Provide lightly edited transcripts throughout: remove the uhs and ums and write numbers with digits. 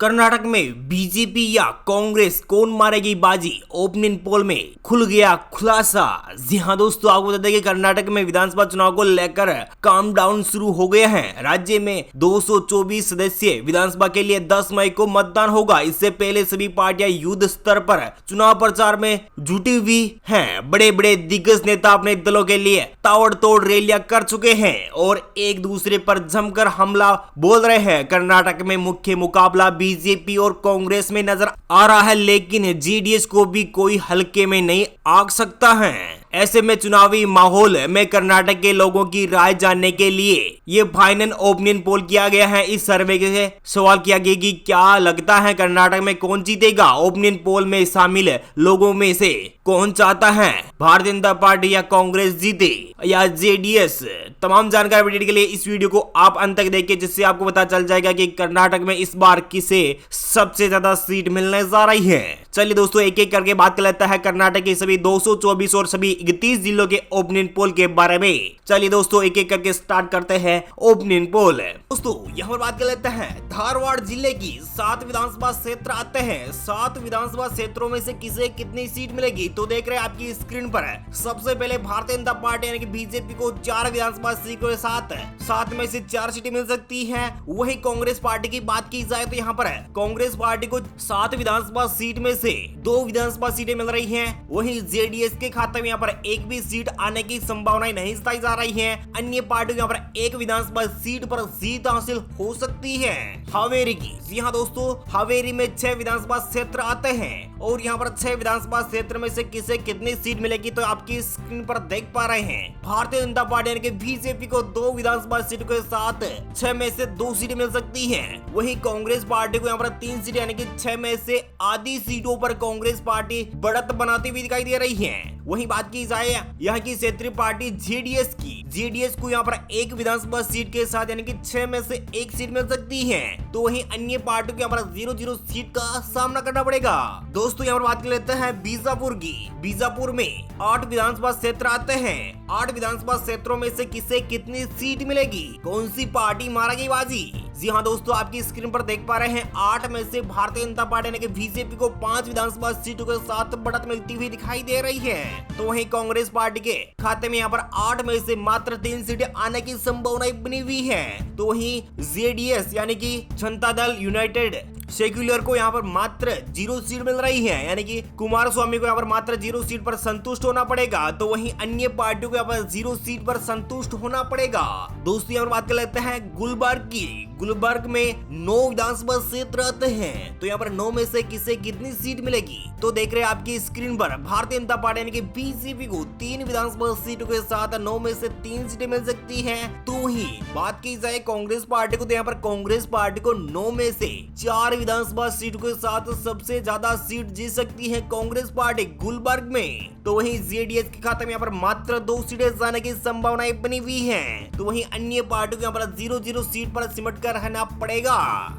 कर्नाटक में बीजेपी या कांग्रेस कौन मारेगी बाजी, ओपिनियन पोल में खुल गया खुलासा। जी हाँ दोस्तों, आपको बता दें कि कर्नाटक में विधानसभा चुनाव को लेकर काम डाउन शुरू हो गया है। राज्य में 224 सदस्य विधानसभा के लिए 10 मई को मतदान होगा। इससे पहले सभी पार्टियां युद्ध स्तर पर चुनाव प्रचार में जुटी हुई हैं। बड़े बड़े दिग्गज नेता अपने दलों के लिए ताबड़तोड़ रैलियां कर चुके हैं और एक दूसरे पर जमकर हमला बोल रहे हैं। कर्नाटक में मुख्य मुकाबला बीजेपी और कांग्रेस में नजर आ रहा है, लेकिन जेडीएस को भी कोई हल्के में नहीं आंक सकता है। ऐसे में चुनावी माहौल में कर्नाटक के लोगों की राय जानने के लिए ये फाइनल ओपिनियन पोल किया गया है। इस सर्वे से सवाल किया गया कि क्या लगता है कर्नाटक में कौन जीतेगा। ओपिनियन पोल में शामिल लोगों में से कौन चाहता है भारतीय जनता पार्टी या कांग्रेस जीते या जेडीएस। तमाम जानकारी अपडेट के लिए इस वीडियो को आप अंत तक देखिए, जिससे आपको पता चल जाएगा कि कर्नाटक में इस बार किसे सबसे ज्यादा सीट मिलने जा रही है। चलिए दोस्तों, एक एक करके बात कर लेता है कर्नाटक के सभी 224 और सभी 31 जिलों के ओपिनियन पोल के बारे में। चलिए दोस्तों, एक एक करके स्टार्ट करते हैं ओपिनियन पोल। दोस्तों यहाँ पर बात कर लेते हैं धारवाड़ जिले की 7 विधानसभा क्षेत्र आते हैं। 7 विधानसभा क्षेत्रों में से किसे कितनी सीट मिलेगी तो देख रहे हैं आपकी स्क्रीन पर। सबसे पहले भारतीय जनता पार्टी यानी कि बीजेपी को 4 विधानसभा सीटों के साथ 7 में से 4 सीटें मिल सकती है। वही कांग्रेस पार्टी की बात की जाए तो यहाँ पर कांग्रेस पार्टी को 7 विधानसभा सीट में से 2 विधानसभा सीटें मिल रही हैं। वहीं जेडीएस के खाते में यहाँ पर एक भी सीट आने की संभावनाएं नहीं जताई जा रही हैं। अन्य पार्टियों यहाँ पर एक विधानसभा सीट पर जीत हासिल हो सकती है। हावेरी की, जी हाँ दोस्तों, हावेरी में 6 विधानसभा क्षेत्र आते हैं और यहाँ पर 6 विधानसभा क्षेत्र में से किसे कितनी सीट मिलेगी तो आपकी स्क्रीन पर देख पा रहे हैं। भारतीय जनता पार्टी यानी कि बीजेपी को 2 विधानसभा सीटों के साथ 6 में से 2 सीटें मिल सकती हैं। वहीं कांग्रेस पार्टी को यहाँ पर 3 सीटें यानी कि 6 में से आधी सीटों पर कांग्रेस पार्टी बढ़त बनाती हुई दिखाई दे रही है। वहीं बात की जाए यहाँ की क्षेत्रीय पार्टी जेडीएस की, जेडीएस को यहाँ पर एक विधानसभा सीट के साथ यानी कि 6 में से 1 सीट मिल सकती है। तो वहीं अन्य पार्टियों को यहाँ पर 0-0 सीट का सामना करना पड़ेगा। दोस्तों यहाँ पर बात कर लेते हैं बीजापुर की। बीजापुर में 8 विधानसभा क्षेत्र आते हैं। 8 विधानसभा क्षेत्रों में से किसे कितनी सीट मिलेगी, कौन सी पार्टी मारेगी बाजी। जी हाँ दोस्तों, आपकी स्क्रीन पर देख पा रहे हैं 8 में से भारतीय जनता पार्टी यानी कि बीजेपी को 5 विधानसभा सीटों के साथ बढ़त मिलती हुई दिखाई दे रही है। तो वहीं कांग्रेस पार्टी के खाते में यहाँ पर 8 में से मात्र 3 सीटें आने की संभावनाएं बनी हुई है। तो वहीं जेडीएस यानी कि जनता दल यूनाइटेड सेक्युलर को यहाँ पर मात्र 0 सीट मिल रही है, यानी कि कुमार स्वामी को यहाँ पर मात्र 0 सीट पर संतुष्ट होना पड़ेगा। तो वहीं अन्य पार्टियों को यहाँ पर 0 सीट पर संतुष्ट होना पड़ेगा। दोस्तों यहाँ पर बात कर लेते हैं गुलबर्ग की। गुलबर्ग में 9 विधानसभा क्षेत्र आते हैं। तो यहाँ पर 9 में से किसे कितनी सीट मिलेगी तो देख रहे हैं आपकी स्क्रीन पर। भारतीय जनता पार्टी यानी कि बीजेपी को 3 विधानसभा सीटों के साथ 9 में से 3 सीटें मिल सकती है। तो ही बात की जाए कांग्रेस पार्टी को, तो यहाँ पर कांग्रेस पार्टी को 9 में से 4 विधानसभा सीटों के साथ सबसे ज्यादा सीट जीत सकती है कांग्रेस पार्टी गुलबर्ग में। तो वहीं जेडीएस के खाते में यहाँ पर मात्र 2 सीटें जाने की संभावनाएं बनी हुई हैं। तो वहीं अन्य पार्टियों को यहाँ पर 0-0 सीट पर सिमट कर रहना पड़ेगा।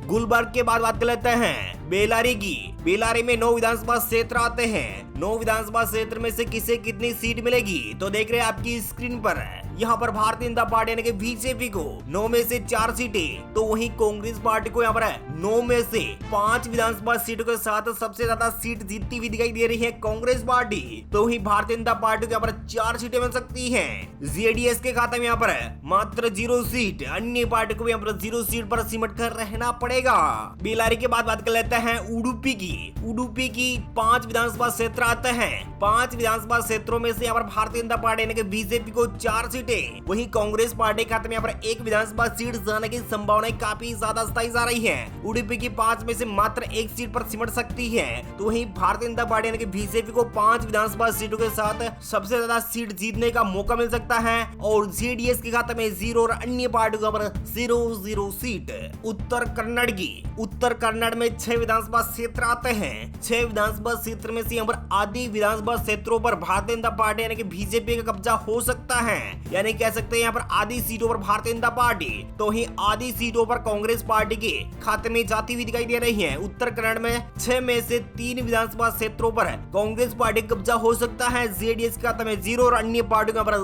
गुलबर्ग के बाद बात कर लेते हैं बेलारी की। बेलारी में 9 विधानसभा क्षेत्र आते हैं। 9 विधानसभा क्षेत्र में से किसे कितनी सीट मिलेगी तो देख रहे हैं आपकी स्क्रीन पर। यहाँ पर भारतीय जनता पार्टी यानी कि बीजेपी को 9 में से 4 सीटें, तो वहीं कांग्रेस पार्टी को यहाँ पर 9 में से 5 विधानसभा सीटों के साथ सबसे ज्यादा सीट जीतती हुई दिखाई दे रही है कांग्रेस पार्टी। तो वहीं भारतीय जनता पार्टी को यहाँ पर 4 सीटें मिल सकती हैं। जेडीएस के खाते में यहाँ पर मात्र 0 सीट, अन्य पार्टी को यहाँ पर 0 सीट पर सिमट कर रहना पड़ेगा। बेलारी के बाद बात कर लेते हैं उडुपी की। उडुपी की 5 विधानसभा क्षेत्र आते हैं। 5 विधानसभा क्षेत्रों में से यहाँ पर भारतीय जनता पार्टी यानी कि बीजेपी को 4 सीटें, वहीं कांग्रेस पार्टी के खाते में यहाँ पर 1 विधानसभा सीट जाने की संभावनाएं काफी ज्यादा जताई जा रही है। उडुपी की 5 में से मात्र 1 सीट पर सिमट सकती है। तो वहीं भारतीय जनता पार्टी यानी कि बीजेपी को 5 विधानसभा सीटों के साथ सबसे ज्यादा सीट जीतने का मौका मिल सकता है और जेडीएस के खाते में 0 और अन्य पार्टियों पर 0-0 सीट। उत्तर कन्नड़ की, उत्तर कन्नड़ में 6 विधानसभा क्षेत्र आते हैं। 6 विधानसभा क्षेत्र में से यहाँ पर आधी विधानसभा क्षेत्रों पर भारतीय जनता पार्टी यानी कि बीजेपी का कब्जा हो सकता है। यानी कह सकते हैं यहाँ पर आधी सीटों पर भारतीय जनता पार्टी तो वहीं आधी सीटों पर कांग्रेस पार्टी के खाते में जाती हुई दिखाई दे रही है। उत्तराखंड में 6 में से 3 विधानसभा क्षेत्रों पर कांग्रेस पार्टी कब्जा हो सकता है। जेडीएस के खाते में 0 और अन्य पार्टियों पर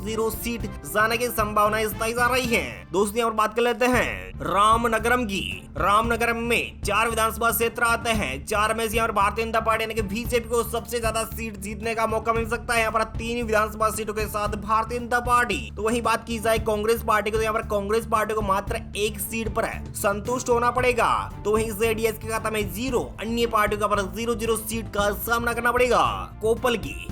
0 सीट जाने की संभावना बताई जा रही है। दोस्तों यहाँ पर बात कर लेते हैं रामनगरम की। रामनगरम में 4 विधानसभा क्षेत्र आते हैं। 4 में से यहाँ पर भारतीय जनता पार्टी यानी कि बीजेपी को सबसे ज्यादा सीट जीतने का मौका मिल सकता है। यहाँ पर 3 विधानसभा सीटों के साथ भारतीय जनता पार्टी। तो वहीं बात की जाए कांग्रेस पार्टी को, तो यहाँ पर कांग्रेस पार्टी को मात्र 1 सीट पर संतुष्ट होना पड़ेगा। तो वहीं जेडीएस के खाता में 0, अन्य पार्टियों का 0 सीट का सामना करना पड़ेगा।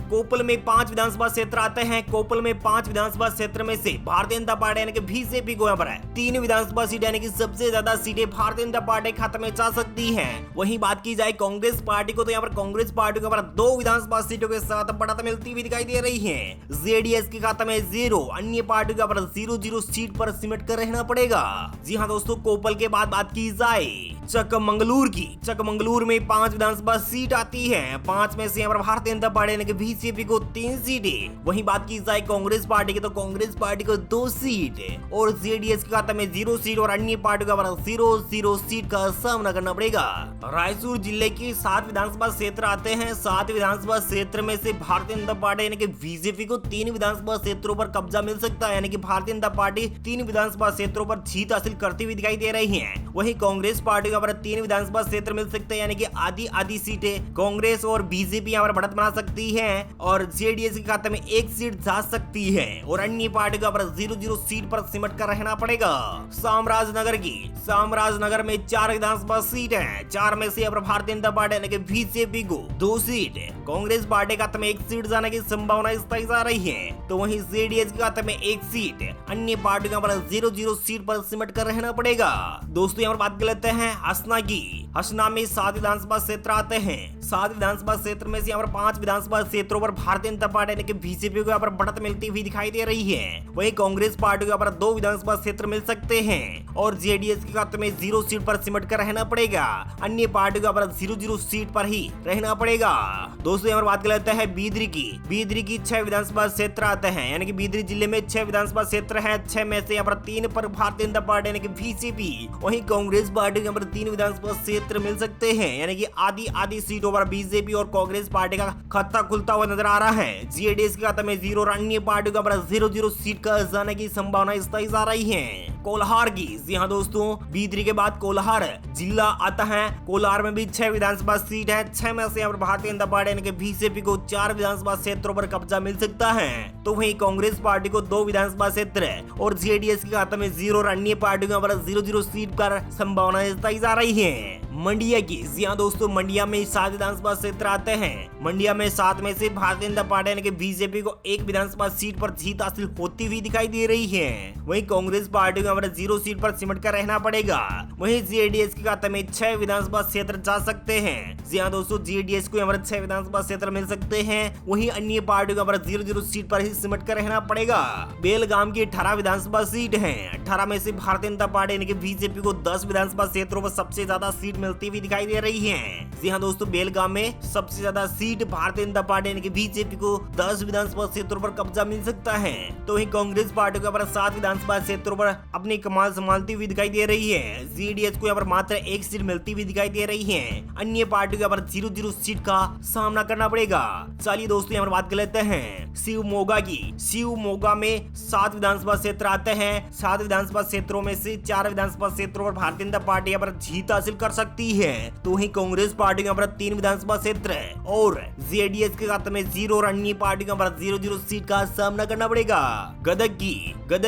कोपल में 5 विधानसभा क्षेत्र आते हैं। कोपल में 5 विधानसभा क्षेत्र में से भारतीय जनता पार्टी यानी कि बीजेपी को यहाँ पर 3 विधानसभा सीट यानी कि सबसे ज्यादा सीटें भारतीय जनता पार्टी के खाते में जा सकती हैं। वहीं बात की जाए कांग्रेस पार्टी को, तो यहाँ पर कांग्रेस पार्टी को 2 विधानसभा सीटों के साथ बढ़त मिलती हुई दिखाई दे रही है। जेडीएस के खाते में 0, अन्य पार्टियों का 0 सीट पर सिमट कर रहना पड़ेगा। जी हाँ दोस्तों, कोपल के बाद बात की जाए चकमंगलूर की। चकमंगलूर में 5 विधानसभा सीट आती है। 5 में से यहाँ पर भारतीय जनता पार्टी यानी कि बीजेपी को 3 सीटें। वहीं बात की जाए कांग्रेस पार्टी की, तो कांग्रेस पार्टी को 2 सीट और जेडीएस के खाते में 0 सीट और अन्य पार्टियों का 0 सीट का सामना करना पड़ेगा। रायपुर जिले की 7 विधानसभा क्षेत्र आते हैं। 7 विधानसभा क्षेत्र में से भारतीय जनता पार्टी यानी कि बीजेपी को 3 विधानसभा क्षेत्रों पर कब्जा मिल सकता है। यानी कि भारतीय जनता पार्टी 3 विधानसभा क्षेत्रों पर जीत हासिल करती हुई दिखाई दे रही है। वहीं कांग्रेस पार्टी को 3 विधानसभा क्षेत्र मिल सकते हैं, यानी कि आधी सीटें कांग्रेस और बीजेपी यहाँ पर बढ़त बना सकती है और जेडीएस के खाते में 1 सीट जा सकती है और अन्य पार्टी को 0 सीट पर सिमट कर रहना पड़ेगा। चामराजनगर में 4 विधानसभा सीट है। 4 में से भारतीय जनता पार्टी यानी कि बीजेपी को 2 सीट, कांग्रेस पार्टी के खाते में 1 सीट जाने की संभावना बताई जा रही है। तो वहीं जेडीएस के खाते में 1 सीट, अन्य पार्टियों पर 0 सीट पर सिमट कर रहना पड़ेगा। दोस्तों यहाँ पर बात कर लेते हैं हसना की। हसना में 7 विधानसभा क्षेत्र आते हैं। 7 विधानसभा क्षेत्र में से यहाँ पर 5 विधानसभा क्षेत्रों पर भारतीय जनता पार्टी यानी कि बीजेपी को यहाँ पर बढ़त मिलती हुई दिखाई दे रही है। वहीं कांग्रेस पार्टी को यहाँ पर 2 विधानसभा क्षेत्र मिल सकते हैं और जेडीएस के खाते में 0 सीट पर सिमट कर रहना पड़ेगा। अन्य पार्टी को यहाँ पर 0 सीट पर ही रहना पड़ेगा। दोस्तों यहाँ पर बात कर लेते हैं बीदरी की। बीदरी की 6 विधानसभा क्षेत्र आते हैं, यानी कि बीदरी जिले में 6 विधानसभा क्षेत्र है। 6 में से यहाँ पर 3 पर भारतीय जनता पार्टी यानी कि बीजेपी, वहीं कांग्रेस पार्टी को यहाँ पर 3 विधानसभा क्षेत्र मिल सकते हैं, यानी कि आधी सीटों पर बीजेपी और कांग्रेस पार्टी का खाता खुलता हुआ नजर आ रहा है। जेडीएस के खाते में 0 और अन्य पार्टी का 0 सीट का जाने की संभावना बताई जा रही है। कोलाहार की, जी हाँ दोस्तों, बीदरी के बाद कोलाहार जिला आता है। कोलाहार में भी 6 विधानसभा सीट है। 6 में से भारतीय जनता पार्टी यानी कि बीजेपी को 4 विधानसभा क्षेत्रों पर कब्जा मिल सकता है। तो वहीं कांग्रेस पार्टी को 2 विधानसभा क्षेत्र और जेडीएस के खाते में 0 और अन्य पार्टियों पर 0 सीट पर संभावना बताई जा रही है। मंडिया की, जी हाँ दोस्तों, मंडिया में 7 विधानसभा क्षेत्र आते हैं। मंडिया में 7 में से भारतीय जनता पार्टी यानी कि बीजेपी को 1 विधानसभा सीट पर जीत हासिल होती हुई दिखाई दे रही है। वहीं कांग्रेस पार्टी को 0 सीट पर सिमट कर रहना पड़ेगा। वहीं जेडीएस के खाते में 6 विधानसभा क्षेत्र जा सकते हैं। जी हाँ दोस्तों, जेडीएस को 6 विधानसभा क्षेत्र मिल सकते हैं। वहीं अन्य पार्टियों का 0 सीट पर ही सिमट कर रहना पड़ेगा। बेलगाम की 18 विधानसभा सीट है। 18 में से भारतीय जनता पार्टी यानी कि बीजेपी को 10 विधानसभा क्षेत्रों पर सबसे ज्यादा सीट मिलती हुई दिखाई दे रही है। जी हाँ दोस्तों, बेलगाम में सबसे ज्यादा सीट भारतीय जनता पार्टी यानी कि बीजेपी को 10 विधानसभा क्षेत्रों पर कब्जा मिल सकता है। तो वहीं कांग्रेस पार्टी को 7 विधानसभा क्षेत्रों पर अपनी कमान संभालती हुई दिखाई दे रही है। जेडीएस को यहाँ पर मात्र 1 सीट मिलती हुई दिखाई दे रही है। अन्य पार्टी को 0 सीट का सामना करना पड़ेगा। चलिए दोस्तों यहाँ पर बात कर लेते हैं शिवमोगा की। शिवमोगा में 7 विधानसभा क्षेत्र आते हैं। 7 विधानसभा क्षेत्रों में से 4 विधानसभा क्षेत्रों पर भारतीय जनता पार्टी यहाँ पर जीत हासिल कर सकती है। तो वहीं कांग्रेस पार्टी यहाँ पर 3 विधानसभा क्षेत्र है और जेडीएस के खाते में 0 और अन्य पार्टी यहाँ पर 0 सीट का सामना करना पड़ेगा। गदग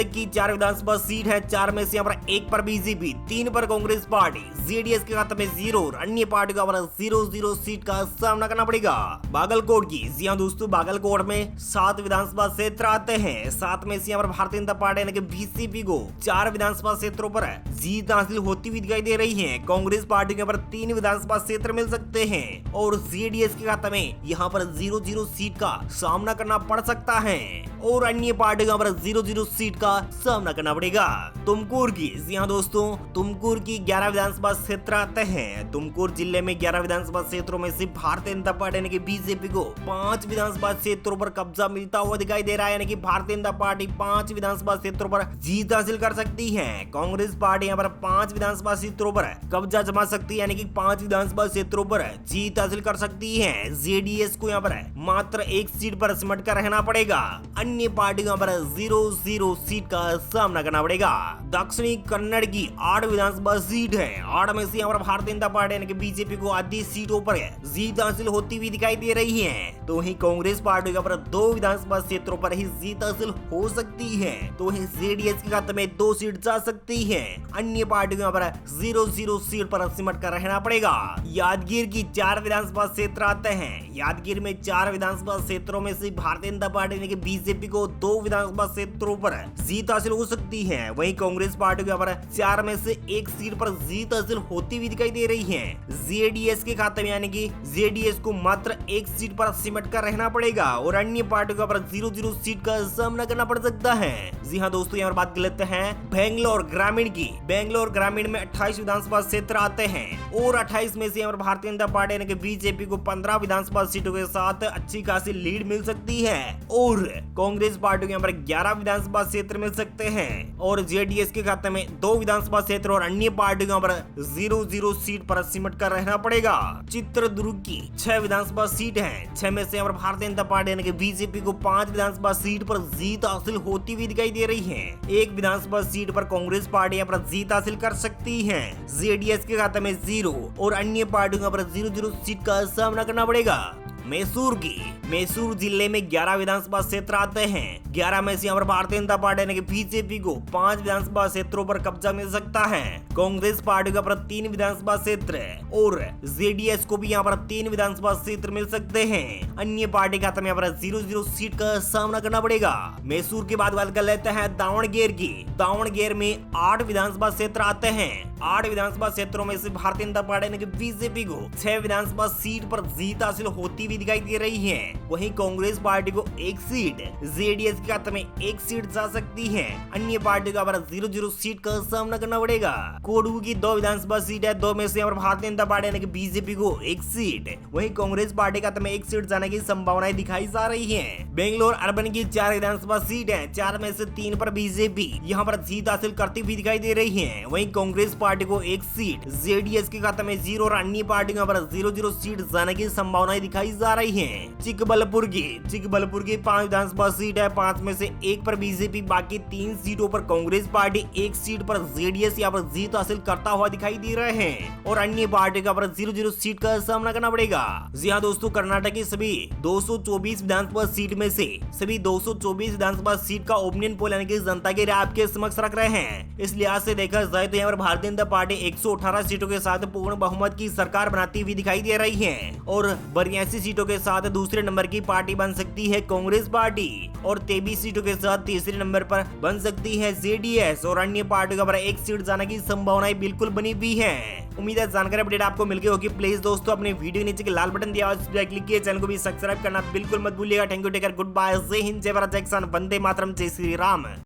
की 4 विधानसभा सीट है। 4 में से यहाँ पर 1 पर बीजेपी, 3 पर कांग्रेस पार्टी, जेडीएस के खाते में 0 और अन्य पार्टी का 0 सीट का सामना करना पड़ेगा। बागलकोट की, जी हाँ दोस्तों, बागलकोट में 7 विधानसभा क्षेत्र आते हैं। 7 में से यहाँ पर भारतीय जनता पार्टी यानी कि बीजेपी को 4 विधानसभा क्षेत्रों पर जीत हासिल होती हुई दिखाई दे रही है। कांग्रेस पार्टी के 3 विधानसभा क्षेत्र मिल सकते हैं और जेडीएस के खाते में यहाँ पर 0 सीट का सामना करना पड़ सकता है और अन्य पार्टी का 0 सीट का सामना करना पड़ेगा। तुमकुर की। जी हाँ दोस्तों, तुमकुर की 11 विधानसभा क्षेत्र आते हैं। तुमकुर जिले में 11 विधानसभा क्षेत्रों में से भारतीय जनता पार्टी यानी कि बीजेपी को 5 विधानसभा क्षेत्रों पर कब्जा मिलता हुआ दिखाई दे रहा है, यानी कि भारतीय जनता पार्टी 5 विधानसभा क्षेत्रों पर जीत हासिल कर सकती है। कांग्रेस पार्टी यहाँ पर 5 विधानसभा क्षेत्रों पर कब्जा जमा सकती है, यानी कि 5 विधानसभा क्षेत्रों पर जीत हासिल कर सकती है। जेडीएस को यहाँ पर मात्र 1 सीट पर सिमट कर रहना पड़ेगा। अन्य पार्टियों पर 0-0 सीट का सामना करना पड़ेगा। दक्षिणी कन्नड़ की 8 विधानसभा सीट है। 8 में से यहाँ पर भारतीय जनता पार्टी यानी कि बीजेपी को आधी सीटों पर जीत हासिल होती हुई दिखाई दे रही है। तो वहीं कांग्रेस पार्टी का 2 विधानसभा क्षेत्रों पर ही जीत हासिल हो सकती है। तो वहीं जेडीएस के खाते में 2 सीट जा सकती है। अन्य पार्टियों पर 0-0 सीट पर सिमट कर रहना पड़ेगा। यादगीर की 4 विधानसभा क्षेत्र आते हैं। यादगीर में 4 विधानसभा क्षेत्रों में से भारतीय जनता पार्टी यानी कि बीजेपी को 2 विधानसभा क्षेत्रों पर जीत हासिल हो सकती है। वहीं कांग्रेस पार्टी के पर 4 में से 1 सीट पर जीत हासिल होती हुई दिखाई दे रही है। जेडीएस के खाते में यानी कि जेडीएस को मात्र 1 सीट पर सिमट कर रहना पड़ेगा और अन्य पार्टियों पर 0-0 सीट का सामना करना पड़ सकता है। जी हाँ दोस्तों, यहाँ पर बात कर लेते हैं बेंगलोर ग्रामीण की। बेंगलोर ग्रामीण में 28 विधानसभा क्षेत्र आते हैं और 28 में से यहाँ पर भारतीय जनता पार्टी यानी कि बीजेपी को 15 विधानसभा सीटों के साथ अच्छी खासी लीड मिल सकती है और कांग्रेस पार्टी को यहाँ पर 11 विधानसभा क्षेत्र मिल सकते हैं और जेडीएस के खाते में 2 विधानसभा क्षेत्र और अन्य पार्टियों पर 0-0 सीट पर सिमट कर रहना पड़ेगा। चित्रदुर्ग की 6 विधानसभा सीट है। 6 में से यहाँ पर भारतीय जनता पार्टी यानी कि बीजेपी को 5 विधानसभा सीट पर जीत हासिल होती हुई दिखाई दे रही है। 1 विधानसभा सीट पर कांग्रेस पार्टी यहाँ पर जीत हासिल कर सकती है। जेडीएस के खाते में 0 और अन्य पार्टियों पर 0-0 सीट का सामना करना पड़ेगा। मैसूर की। मैसूर जिले में 11 विधानसभा क्षेत्र आते हैं। 11 में से यहाँ पर भारतीय जनता पार्टी यानी कि बीजेपी को 5 विधानसभा क्षेत्रों पर कब्जा मिल सकता है। कांग्रेस पार्टी का 3 विधानसभा क्षेत्र और जेडीएस को भी यहाँ पर 3 विधानसभा क्षेत्र मिल सकते हैं। अन्य पार्टी का यहाँ पर 0-0 सीट का सामना करना पड़ेगा। मैसूर के बाद बात कर लेते हैं दावणगेर की। दावणगेर में 8 विधानसभा क्षेत्र आते हैं। 8 विधानसभा क्षेत्रों में से भारतीय जनता पार्टी यानी कि बीजेपी को 6 विधानसभा सीट पर जीत हासिल होती हुई दिखाई दे रही है। वहीं कांग्रेस पार्टी को 1 सीट, जेडीएस के खाते में 1 सीट जा सकती है। अन्य पार्टी का 0-0 सीट का सामना करना पड़ेगा। कोडू की 2 विधानसभा सीट है। 2 में से यहाँ पर भारतीय जनता पार्टी यानी कि बीजेपी को 1 सीट, वहीं कांग्रेस पार्टी का 1 सीट जाने की संभावनाएं दिखाई जा रही है। बेंगलोर अर्बन की 4 विधानसभा सीट है। 4 में से 3 पर बीजेपी यहाँ पर जीत हासिल करती हुई दिखाई दे रही है। वहीं कांग्रेस पार्टी को 1 सीट, जेडीएस के खाते में 0 और अन्य पार्टियों पर 0-0 सीट जाने की संभावनाएं दिखाई जा रही है। चिकबलपुर की 5 विधानसभा सीट है। 5 में से 1 पर बीजेपी, बाकी 3 सीटों पर कांग्रेस पार्टी, 1 सीट पर जेडीएस यहाँ पर जीत हासिल करता हुआ दिखाई दे रहे हैं और अन्य पार्टी का 0-0 सीट का सामना करना पड़ेगा। जी हाँ दोस्तों, कर्नाटक की सभी 224 विधानसभा सीट में से सभी 224 विधानसभा सीट का ओपिनियन पोल यानी कि जनता की राय आपके समक्ष रख रहे हैं। इस लिहाज से देखा जाए तो यहाँ पर भारतीय जनता पार्टी 118 सीटों के साथ पूर्ण बहुमत की सरकार बनाती हुई दिखाई दे रही है और 82 सीटों के साथ दूसरे नंबर की पार्टी बन सकती है कांग्रेस पार्टी और 23 सीटों के साथ तीसरे नंबर पर बन सकती है जेडीएस और अन्य पार्टियों पर 1 सीट जाने की संभावनाएं बिल्कुल बनी हुई है। उम्मीद है जानकारी अपडेट आपको मिल गई होगी। प्लीज दोस्तों अपने वीडियो नीचे के लाल बटन दिया और क्लिक किए, चैनल को भी सब्सक्राइब करना बिल्कुल मत भूलिएगा। Thank you, take care, good bye, जय हिंद, जय भारत, जय किसान, वंदे मातरम, जय श्री राम।